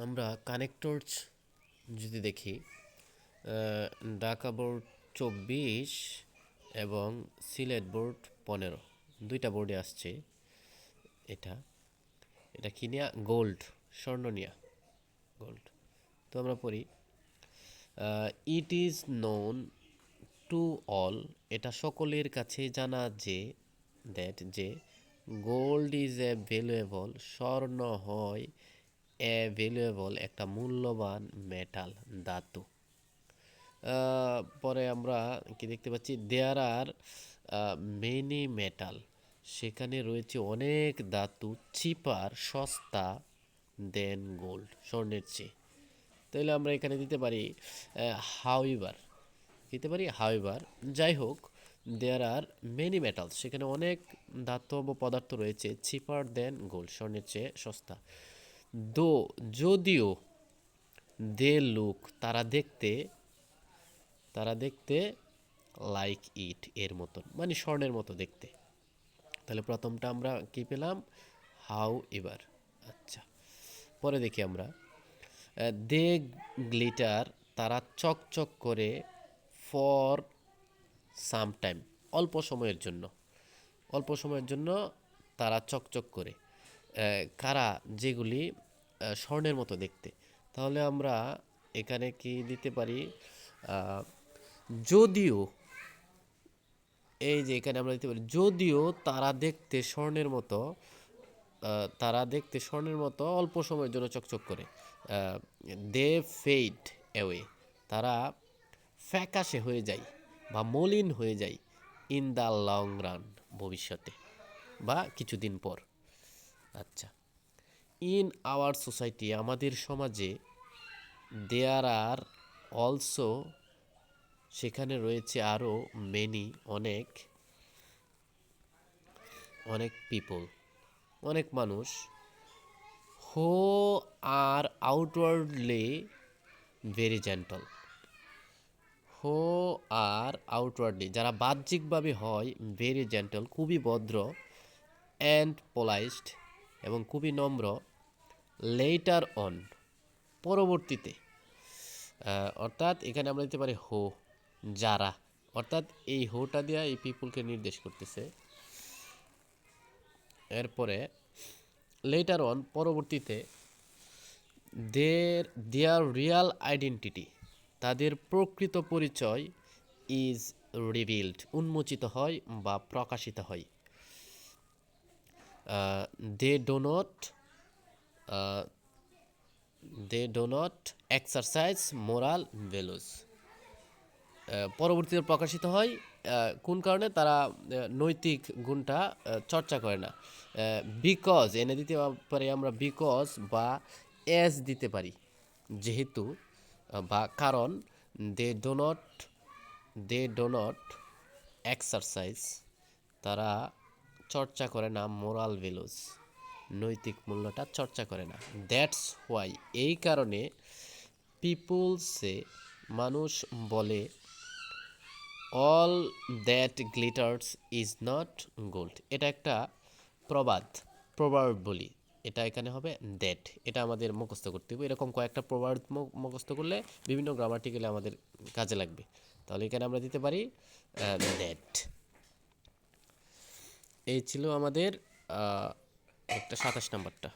আমরা কানেক্টরস যদি দেখি, ঢাকা বোর্ড 24 এবং সিলেট বোর্ড 15, দুইটা বোর্ডে আসছে। এটা এটা কি নিয়া? গোল্ড, স্বর্ণ নিয়া, গোল্ড। তো আমরা পড়ি, it is known to all, এটা সকলের কাছে জানা যে, যে গোল্ড ইজ এ ভ্যালুয়েবল, স্বর্ণ হয় এ ভ্যালুয়েবল, একটা মূল্যবান মেটাল, ধাতু। পরে আমরা কি দেখতে পাচ্ছি, দেয়ার আর মেনি মেটাল, সেখানে রয়েছে অনেক ধাতু, চিপার, সস্তা, দেন গোল্ড, স্বর্ণের চেয়ে। তাহলে আমরা এখানে দিতে পারি হাউএভার, দিতে পারি হাউএভার, যাই হোক, দেয়ার আর মেনি মেটালস, সেখানে অনেক ধাতব পদার্থ রয়েছে, চিপার দেন গোল্ড, স্বর্ণের চেয়ে সস্তা। দো, যদিও, দে লুক, তারা দেখতে লাইক ইট, এর মতন, মানে স্বর্ণের মতো দেখতে। তাহলে প্রথমটা আমরা কি পেলাম? How ever. আচ্ছা, পরে দেখি আমরা, দে গ্লিটার, তারা চকচক করে, ফর সাম টাইম, অল্প সময়ের জন্য, অল্প সময়ের জন্য তারা চকচক করে। কারা? যেগুলি স্বর্ণের মতো দেখতে। তাহলে আমরা এখানে কি দিতে পারি? যদিও, এই যে এখানে আমরা দিতে পারি যদিও তারা দেখতে স্বর্ণের মতো, অল্প সময়ের জন্য চকচক করে। দে ফেড অ্যাওয়ে, তারা ফ্যাকাশে হয়ে যায় বা মলিন হয়ে যায়, ইন দ্য লং রান, ভবিষ্যতে বা কিছুদিন পর। আচ্ছা, ইন আওয়ার সোসাইটি, আমাদের সমাজে, দেয়ার আর অলসো, সেখানে রয়েছে আরও, মেনি, অনেক, পিপল, অনেক মানুষ, হু আর আউটওয়ার্ডলি ভেরি জেন্টল, হু আর আউটওয়ার্ডলি, যারা বাহ্যিকভাবে হয়, ভেরি জেন্টল, খুবই ভদ্র, অ্যান্ড পোলাইজড, এবং খুবই নম্র, লেটার অন, পরবর্তীতে। অর্থাৎ এখানে আমরা দিতে পারি হো, যারা, অর্থাৎ এই হোটা দিয়া এই পিপুলকে নির্দেশ করতেছে। এরপরে লেটার অন, পরবর্তীতে, দেয়ার রিয়াল আইডেন্টিটি, তাদের প্রকৃত পরিচয়, ইজ রিভিলড, উন্মোচিত হয় বা প্রকাশিত হয়। They do not exercise moral values, পরবর্তীতে প্রকাশিত হয়, কোন কারণে? তারা নৈতিক গুণটা চর্চা করে না। বিকজ, এনে দিতে পারি আমরা বিকজ, বা এজ দিতে পারি, যেহেতু, বা কারণ, দে ডো নট এক্সারসাইজ, তারা চর্চা করে না, মোরাল ভ্যালুস, নৈতিক মূল্যটা চর্চা করে না। দ্যাটস হোয়াই, এই কারণে, পিপুলসে, মানুষ বলে, all that glitters is not gold, এটা একটা প্রবাদ বলি, এটা এখানে হবে দ্যাট, এটা আমাদের মুখস্থ করতে হবে। এরকম কয়েকটা প্রবাদ মুখস্থ করলে বিভিন্ন গ্রামাটিক্যালে আমাদের কাজে লাগবে। তাহলে এখানে আমরা দিতে পারি দ্যাট। এই ছিল আমাদের একটা 27 নাম্বারটা।